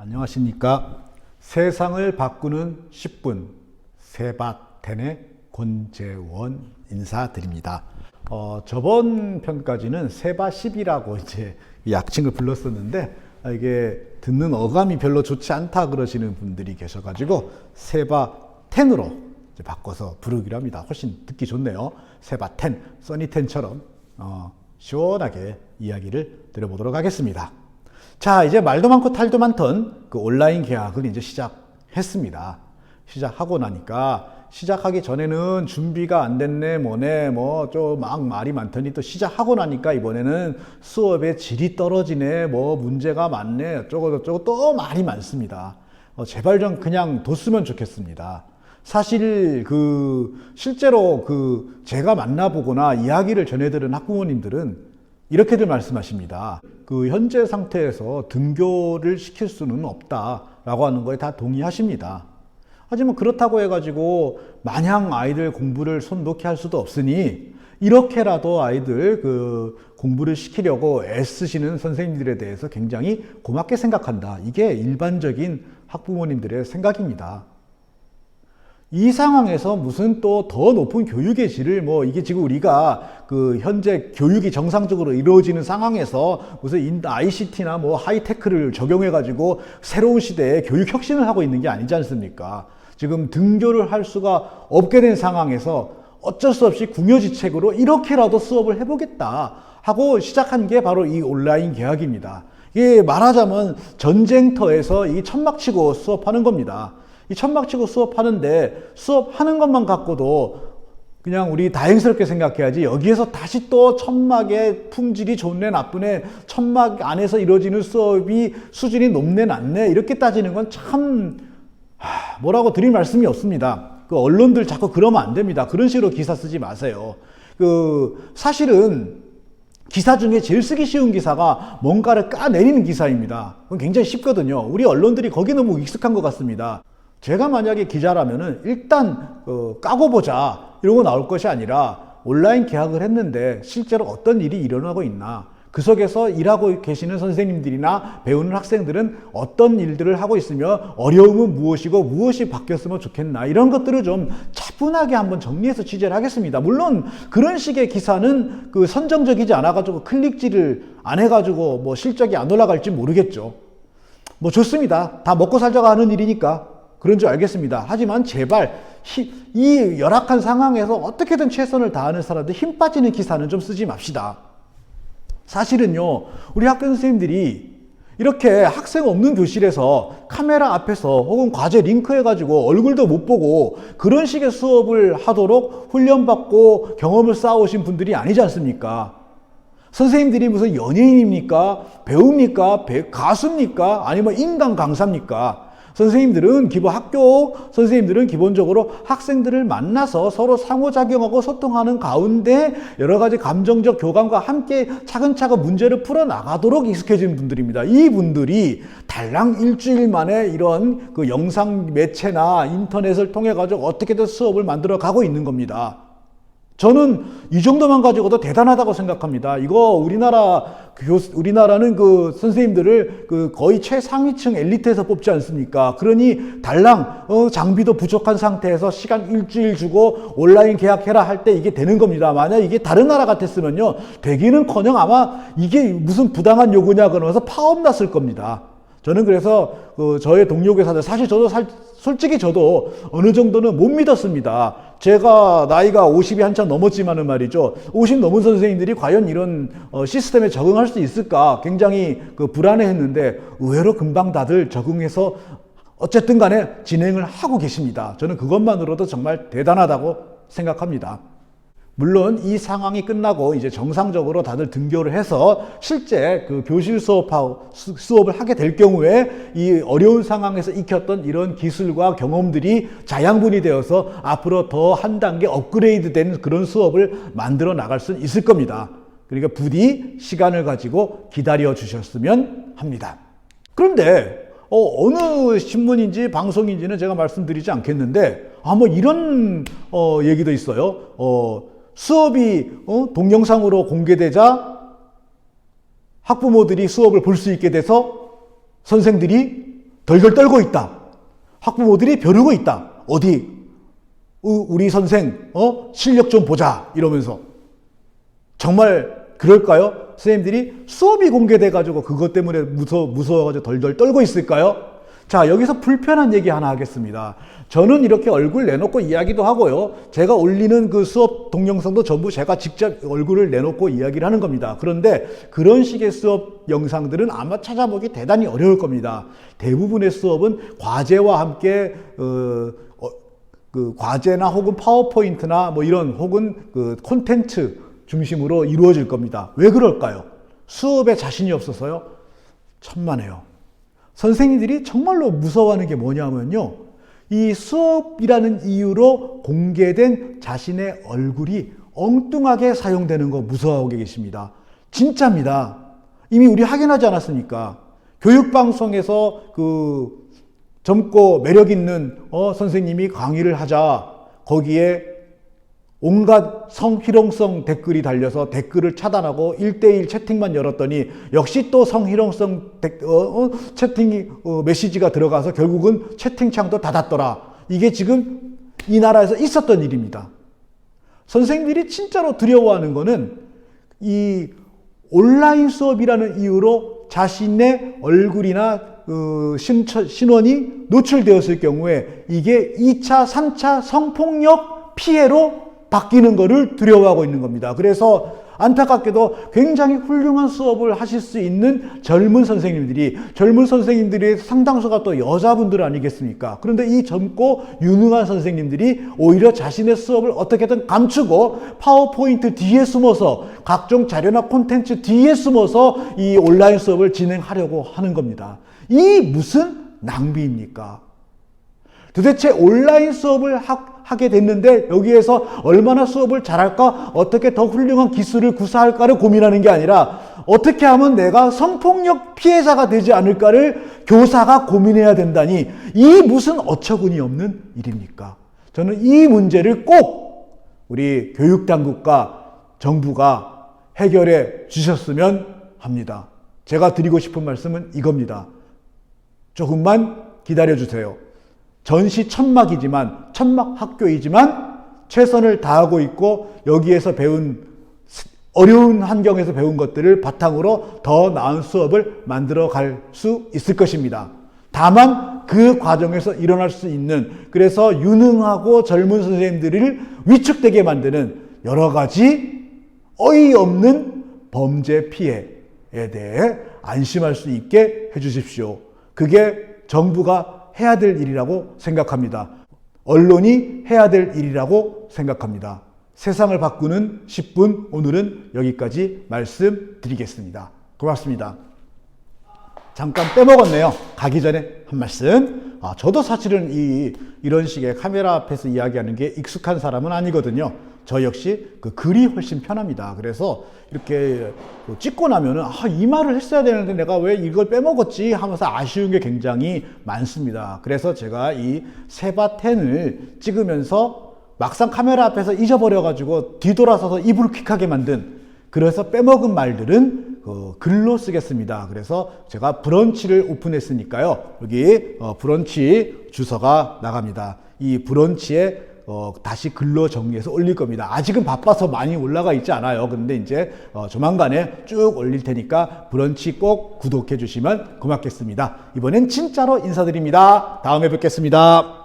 안녕하십니까. 세상을 바꾸는 10분 세바텐의 권재원 인사드립니다. 저번 편까지는 세바10이라고 이제 약칭을 불렀었는데 이게 듣는 어감이 별로 좋지 않다 그러시는 분들이 계셔가지고 세바10으로 바꿔서 부르기로 합니다. 훨씬 듣기 좋네요. 세바10, 써니10처럼 시원하게 이야기를 드려보도록 하겠습니다. 자, 이제 말도 많고 탈도 많던 그 온라인 계약을 이제 시작했습니다. 시작하고 나니까 시작하기 전에는 준비가 안 됐네, 뭐네, 뭐 좀 막 말이 많더니 또 시작하고 나니까 이번에는 수업의 질이 떨어지네, 뭐 문제가 많네, 어쩌고 저쩌고 또 말이 많습니다. 제발 좀 그냥 뒀으면 좋겠습니다. 사실 실제로 제가 만나보거나 이야기를 전해들은 학부모님들은 이렇게들 말씀하십니다. 현재 상태에서 등교를 시킬 수는 없다라고 하는 거에 다 동의하십니다. 하지만 그렇다고 해가지고 마냥 아이들 공부를 손 놓게 할 수도 없으니 이렇게라도 아이들 공부를 시키려고 애쓰시는 선생님들에 대해서 굉장히 고맙게 생각한다. 이게 일반적인 학부모님들의 생각입니다. 이 상황에서 무슨 또 더 높은 교육의 질을 이게 지금 우리가 현재 교육이 정상적으로 이루어지는 상황에서 무슨 ICT나 하이테크를 적용해 가지고 새로운 시대에 교육 혁신을 하고 있는 게 아니지 않습니까? 지금 등교를 할 수가 없게 된 상황에서 어쩔 수 없이 궁여지책으로 이렇게라도 수업을 해보겠다 하고 시작한 게 바로 이 온라인 계약입니다. 이게 말하자면 전쟁터에서 이 천막치고 수업하는 겁니다. 이 천막치고 수업하는데 수업하는 것만 갖고도 그냥 우리 다행스럽게 생각해야지 여기에서 다시 또 천막의 품질이 좋네 나쁘네 천막 안에서 이루어지는 수업이 수준이 높네 낮네 이렇게 따지는 건 참 뭐라고 드릴 말씀이 없습니다. 언론들 자꾸 그러면 안 됩니다. 그런 식으로 기사 쓰지 마세요. 사실은 기사 중에 제일 쓰기 쉬운 기사가 뭔가를 까내리는 기사입니다. 그건 굉장히 쉽거든요. 우리 언론들이 거기 너무 익숙한 것 같습니다. 제가 만약에 기자라면은 일단 까고 보자 이런 거 나올 것이 아니라 온라인 계약을 했는데 실제로 어떤 일이 일어나고 있나, 그 속에서 일하고 계시는 선생님들이나 배우는 학생들은 어떤 일들을 하고 있으며 어려움은 무엇이고 무엇이 바뀌었으면 좋겠나, 이런 것들을 좀 차분하게 한번 정리해서 취재를 하겠습니다. 물론 그런 식의 기사는 선정적이지 않아가지고 클릭질을 안 해가지고 실적이 안 올라갈지 모르겠죠. 좋습니다. 다 먹고 살자고 하는 일이니까 그런 줄 알겠습니다. 하지만 제발 이 열악한 상황에서 어떻게든 최선을 다하는 사람들 힘 빠지는 기사는 좀 쓰지 맙시다. 사실은요, 우리 학교 선생님들이 이렇게 학생 없는 교실에서 카메라 앞에서 혹은 과제 링크해가지고 얼굴도 못 보고 그런 식의 수업을 하도록 훈련받고 경험을 쌓아오신 분들이 아니지 않습니까? 선생님들이 무슨 연예인입니까? 배우입니까? 가수입니까? 아니면 인간 강사입니까? 선생님들은 선생님들은 기본적으로 학생들을 만나서 서로 상호작용하고 소통하는 가운데 여러 가지 감정적 교감과 함께 차근차근 문제를 풀어나가도록 익숙해진 분들입니다. 이 분들이 달랑 일주일 만에 이런 영상 매체나 인터넷을 통해 가지고 어떻게든 수업을 만들어 가고 있는 겁니다. 저는 이 정도만 가지고도 대단하다고 생각합니다. 이거 우리나라는 선생님들을 거의 최상위층 엘리트에서 뽑지 않습니까? 그러니 달랑 장비도 부족한 상태에서 시간 일주일 주고 온라인 계약해라 할 때 이게 되는 겁니다. 만약 이게 다른 나라 같았으면요, 되기는커녕 아마 이게 무슨 부당한 요구냐 그러면서 파업 났을 겁니다. 저는 그래서 저의 동료 교사들, 사실 솔직히 저도 어느 정도는 못 믿었습니다. 제가 나이가 50이 한참 넘었지만은 말이죠, 50 넘은 선생님들이 과연 이런 시스템에 적응할 수 있을까 굉장히 불안해했는데 의외로 금방 다들 적응해서 어쨌든 간에 진행을 하고 계십니다. 저는 그것만으로도 정말 대단하다고 생각합니다. 물론 이 상황이 끝나고 이제 정상적으로 다들 등교를 해서 실제 교실 수업을 하게 될 경우에 이 어려운 상황에서 익혔던 이런 기술과 경험들이 자양분이 되어서 앞으로 더 한 단계 업그레이드된 그런 수업을 만들어 나갈 수 있을 겁니다. 그러니까 부디 시간을 가지고 기다려 주셨으면 합니다. 그런데 어느 신문인지 방송인지는 제가 말씀드리지 않겠는데 이런 얘기도 있어요. 수업이 동영상으로 공개되자 학부모들이 수업을 볼 수 있게 돼서 선생들이 덜덜 떨고 있다. 학부모들이 벼르고 있다. 어디 우리 선생 실력 좀 보자 이러면서. 정말 그럴까요? 선생님들이 수업이 공개돼 가지고 그것 때문에 무서워가지고 덜덜 떨고 있을까요? 자, 여기서 불편한 얘기 하나 하겠습니다. 저는 이렇게 얼굴 내놓고 이야기도 하고요. 제가 올리는 그 수업 동영상도 전부 제가 직접 얼굴을 내놓고 이야기를 하는 겁니다. 그런데 그런 식의 수업 영상들은 아마 찾아보기 대단히 어려울 겁니다. 대부분의 수업은 과제와 함께 그 과제나 혹은 파워포인트나 뭐 이런 혹은 그 콘텐츠 중심으로 이루어질 겁니다. 왜 그럴까요? 수업에 자신이 없어서요? 천만에요. 선생님들이 정말로 무서워하는 게 뭐냐면요. 이 수업이라는 이유로 공개된 자신의 얼굴이 엉뚱하게 사용되는 거 무서워하고 계십니다. 진짜입니다. 이미 우리 확인하지 않았습니까? 교육방송에서 그 젊고 매력 있는 선생님이 강의를 하자 거기에 온갖 성희롱성 댓글이 달려서 댓글을 차단하고 1대1 채팅만 열었더니 역시 또 성희롱성 채팅이 메시지가 들어가서 결국은 채팅창도 닫았더라. 이게 지금 이 나라에서 있었던 일입니다. 선생님들이 진짜로 두려워하는 거는 이 온라인 수업이라는 이유로 자신의 얼굴이나 신원이 노출되었을 경우에 이게 2차, 3차 성폭력 피해로 바뀌는 것을 두려워하고 있는 겁니다. 그래서 안타깝게도 굉장히 훌륭한 수업을 하실 수 있는 젊은 선생님들의 상당수가 또 여자분들 아니겠습니까? 그런데 이 젊고 유능한 선생님들이 오히려 자신의 수업을 어떻게든 감추고 파워포인트 뒤에 숨어서 각종 자료나 콘텐츠 뒤에 숨어서 이 온라인 수업을 진행하려고 하는 겁니다. 이 무슨 낭비입니까? 도대체 온라인 수업을 하게 됐는데 여기에서 얼마나 수업을 잘할까? 어떻게 더 훌륭한 기술을 구사할까를 고민하는 게 아니라 어떻게 하면 내가 성폭력 피해자가 되지 않을까를 교사가 고민해야 된다니 이 무슨 어처구니 없는 일입니까? 저는 이 문제를 꼭 우리 교육당국과 정부가 해결해 주셨으면 합니다. 제가 드리고 싶은 말씀은 이겁니다. 조금만 기다려주세요. 전시 천막 학교이지만 최선을 다하고 있고 여기에서 배운 어려운 환경에서 배운 것들을 바탕으로 더 나은 수업을 만들어 갈 수 있을 것입니다. 다만 그 과정에서 일어날 수 있는 그래서 유능하고 젊은 선생님들을 위축되게 만드는 여러 가지 어이없는 범죄 피해에 대해 안심할 수 있게 해주십시오. 그게 정부가 해야 될 일이라고 생각합니다. 언론이 해야 될 일이라고 생각합니다. 세상을 바꾸는 10분 오늘은 여기까지 말씀드리겠습니다. 고맙습니다. 잠깐 빼먹었네요. 가기 전에 한 말씀. 저도 사실은 이런 식의 카메라 앞에서 이야기하는 게 익숙한 사람은 아니거든요. 저 역시 그 글이 훨씬 편합니다. 그래서 이렇게 찍고 나면은 이 말을 했어야 되는데 내가 왜 이걸 빼먹었지 하면서 아쉬운 게 굉장히 많습니다. 그래서 제가 이 세바10을 찍으면서 막상 카메라 앞에서 잊어버려가지고 뒤돌아서서 입을 킥하게 만든 그래서 빼먹은 말들은 글로 쓰겠습니다. 그래서 제가 브런치를 오픈했으니까요. 여기 브런치 주소가 나갑니다. 이 브런치에 다시 글로 정리해서 올릴 겁니다. 아직은 바빠서 많이 올라가 있지 않아요. 근데 이제 조만간에 쭉 올릴 테니까 브런치 꼭 구독해 주시면 고맙겠습니다. 이번엔 진짜로 인사드립니다. 다음에 뵙겠습니다.